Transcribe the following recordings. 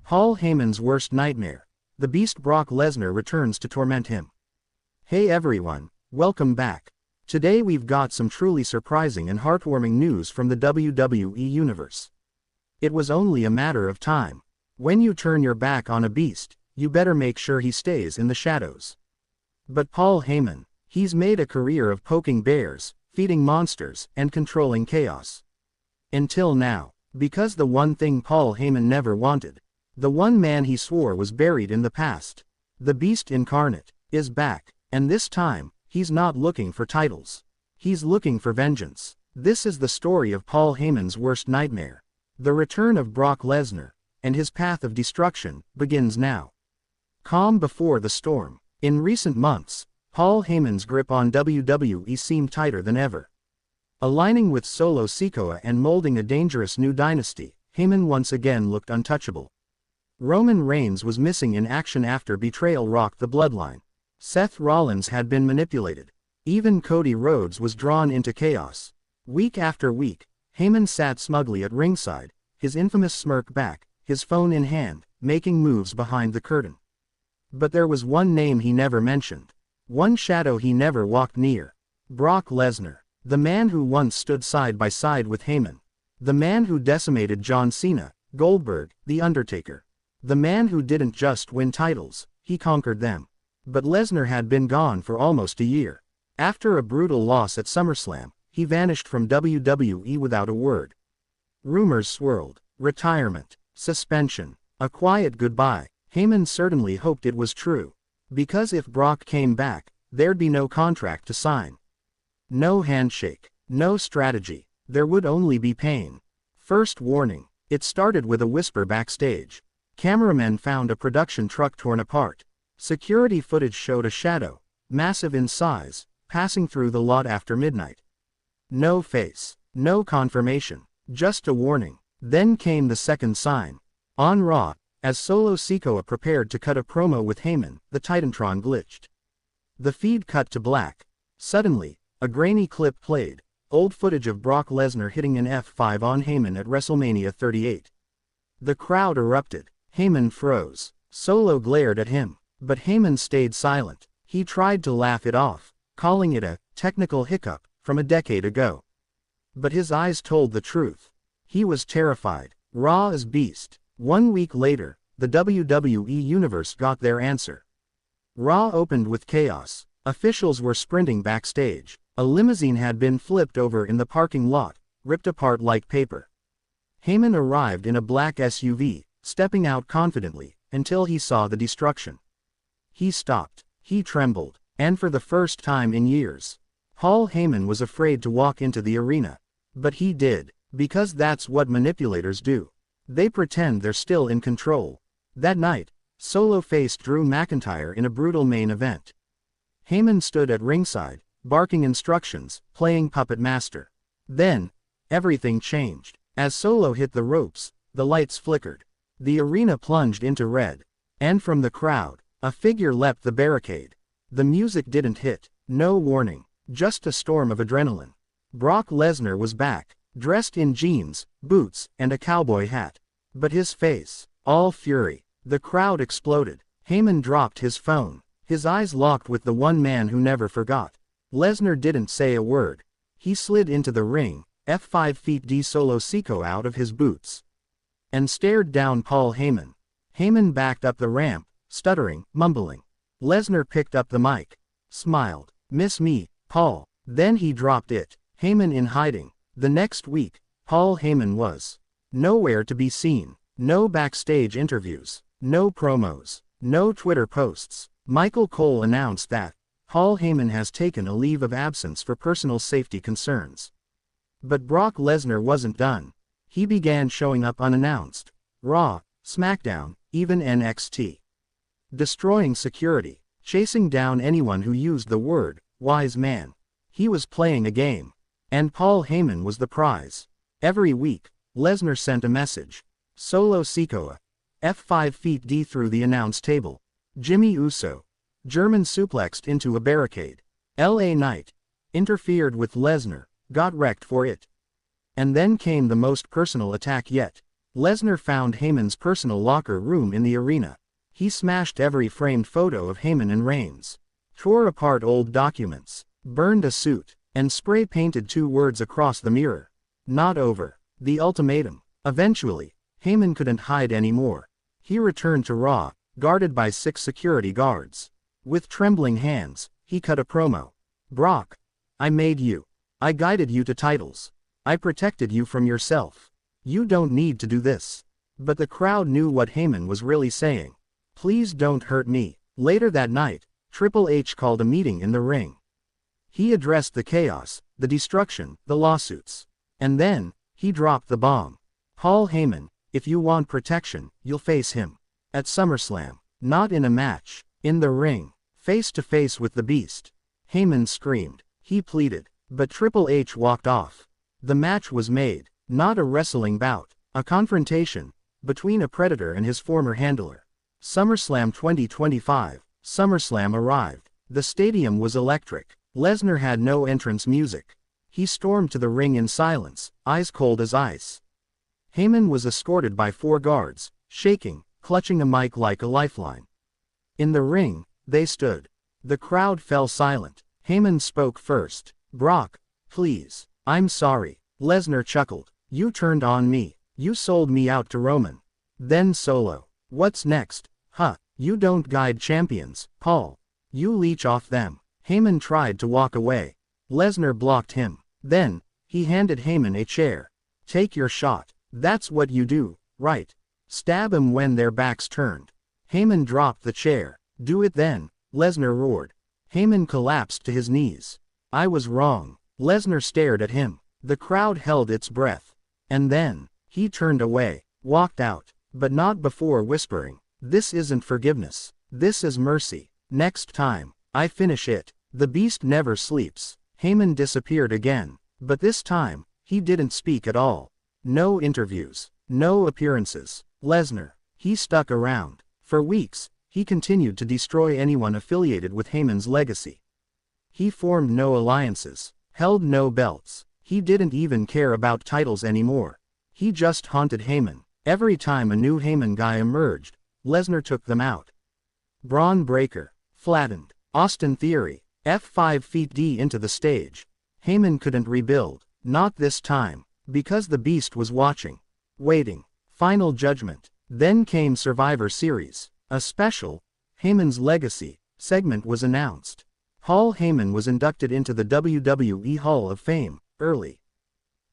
Paul Heyman's worst nightmare. The Beast Brock Lesnar returns to torment him. Hey everyone, welcome back. Today we've got some truly surprising and heartwarming news from the WWE Universe. It was only a matter of time. When you turn your back on a beast, you better make sure he stays in the shadows. But Paul Heyman, he's made a career of poking bears, feeding monsters, and controlling chaos. Until now, because the one thing Paul Heyman never wanted, the one man he swore was buried in the past, the Beast Incarnate, is back, and this time, he's not looking for titles. He's looking for vengeance. This is the story of Paul Heyman's worst nightmare. The return of Brock Lesnar, and his path of destruction, begins now. Calm before the storm. In recent months, Paul Heyman's grip on WWE seemed tighter than ever. Aligning with Solo Sikoa and molding a dangerous new dynasty, Heyman once again looked untouchable. Roman Reigns was missing in action after betrayal rocked the bloodline. Seth Rollins had been manipulated. Even Cody Rhodes was drawn into chaos. Week after week, Heyman sat smugly at ringside, his infamous smirk back, his phone in hand, making moves behind the curtain. But there was one name he never mentioned. One shadow he never walked near. Brock Lesnar. The man who once stood side by side with Heyman. The man who decimated John Cena, Goldberg, The Undertaker. The man who didn't just win titles, he conquered them. But Lesnar had been gone for almost a year. After a brutal loss at SummerSlam, he vanished from WWE without a word. Rumors swirled. Retirement. Suspension. A quiet goodbye. Heyman certainly hoped it was true. Because if Brock came back, there'd be no contract to sign. No handshake. No strategy. There would only be pain. First warning. It started with a whisper backstage. Cameramen found a production truck torn apart. Security footage showed a shadow, massive in size, passing through the lot after midnight. No face. No confirmation. Just a warning. Then came the second sign. On Raw, as Solo Sikoa prepared to cut a promo with Heyman, the Titantron glitched. The feed cut to black. Suddenly, a grainy clip played, old footage of Brock Lesnar hitting an F5 on Heyman at WrestleMania 38. The crowd erupted. Heyman froze. Solo glared at him. But Heyman stayed silent. He tried to laugh it off, calling it a technical hiccup from a decade ago. But his eyes told the truth. He was terrified. Raw as Beast. 1 week later, the WWE Universe got their answer. Raw opened with chaos. Officials were sprinting backstage. A limousine had been flipped over in the parking lot, ripped apart like paper. Heyman arrived in a black SUV, stepping out confidently, until he saw the destruction. He stopped. He trembled. And for the first time in years, Paul Heyman was afraid to walk into the arena. But he did, because that's what manipulators do. They pretend they're still in control. That night, Solo faced Drew McIntyre in a brutal main event. Heyman stood at ringside, barking instructions, playing puppet master. Then, everything changed. As Solo hit the ropes, the lights flickered. The arena plunged into red. And from the crowd, a figure leapt the barricade. The music didn't hit. No warning. Just a storm of adrenaline. Brock Lesnar was back, dressed in jeans, boots, and a cowboy hat. But his face, all fury. The crowd exploded. Heyman dropped his phone. His eyes locked with the one man who never forgot. Lesnar didn't say a word. He slid into the ring, F5 feet D Solo Sikoa out of his boots, and stared down Paul Heyman. Heyman backed up the ramp, stuttering, mumbling. Lesnar picked up the mic. Smiled. "Miss me, Paul." Then he dropped it. Heyman in hiding. The next week, Paul Heyman was nowhere to be seen. No backstage interviews. No promos. No Twitter posts. Michael Cole announced that Paul Heyman has taken a leave of absence for personal safety concerns. But Brock Lesnar wasn't done. He began showing up unannounced. Raw, SmackDown, even NXT. Destroying security. Chasing down anyone who used the word wise man. He was playing a game. And Paul Heyman was the prize. Every week, Lesnar sent a message. Solo Sikoa. F5 feet D through the announce table. Jimmy Uso. German suplexed into a barricade. LA Knight. Interfered with Lesnar. Got wrecked for it. And then came the most personal attack yet. Lesnar found Heyman's personal locker room in the arena. He smashed every framed photo of Heyman and Reigns, tore apart old documents, burned a suit, and spray-painted 2 words across the mirror. Not over. The ultimatum. Eventually, Heyman couldn't hide anymore. He returned to Raw, guarded by 6 security guards. With trembling hands, he cut a promo. "Brock, I made you. I guided you to titles. I protected you from yourself. You don't need to do this." But the crowd knew what Heyman was really saying. "Please don't hurt me." Later that night, Triple H called a meeting in the ring. He addressed the chaos, the destruction, the lawsuits. And then, he dropped the bomb. "Paul Heyman, if you want protection, you'll face him. At SummerSlam. Not in a match. In the ring. Face to face with the Beast." Heyman screamed. He pleaded. But Triple H walked off. The match was made. Not a wrestling bout. A confrontation between a Predator and his former handler. SummerSlam 2025. SummerSlam arrived. The stadium was electric. Lesnar had no entrance music. He stormed to the ring in silence, eyes cold as ice. Heyman was escorted by 4 guards, shaking, clutching a mic like a lifeline. In the ring, they stood. The crowd fell silent. Heyman spoke first. "Brock, please. I'm sorry." Lesnar chuckled. "You turned on me. You sold me out to Roman. Then Solo. What's next? Huh, you don't guide champions, Paul. You leech off them." Heyman tried to walk away. Lesnar blocked him. Then, he handed Heyman a chair. "Take your shot. That's what you do, right? Stab 'em when their backs turned." Heyman dropped the chair. "Do it then," Lesnar roared. Heyman collapsed to his knees. "I was wrong." Lesnar stared at him. The crowd held its breath. And then, he turned away, walked out, but not before whispering, "This isn't forgiveness. This is mercy. Next time, I finish it." The Beast never sleeps. Heyman disappeared again. But this time, he didn't speak at all. No interviews. No appearances. Lesnar. He stuck around. For weeks, he continued to destroy anyone affiliated with Heyman's legacy. He formed no alliances. Held no belts. He didn't even care about titles anymore. He just haunted Heyman. Every time a new Heyman guy emerged, Lesnar took them out. Braun Breaker. Flattened. Austin Theory. F5 feet D into the stage. Heyman couldn't rebuild. Not this time. Because the Beast was watching. Waiting. Final Judgment. Then came Survivor Series. A special, Heyman's Legacy, segment was announced. Paul Heyman was inducted into the WWE Hall of Fame, early.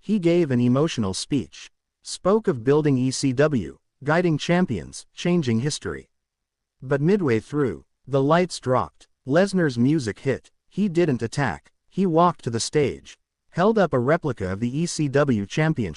He gave an emotional speech. Spoke of building ECW, guiding champions, changing history. But midway through, the lights dropped. Lesnar's music hit. He didn't attack. He walked to the stage. Held up a replica of the ECW championship.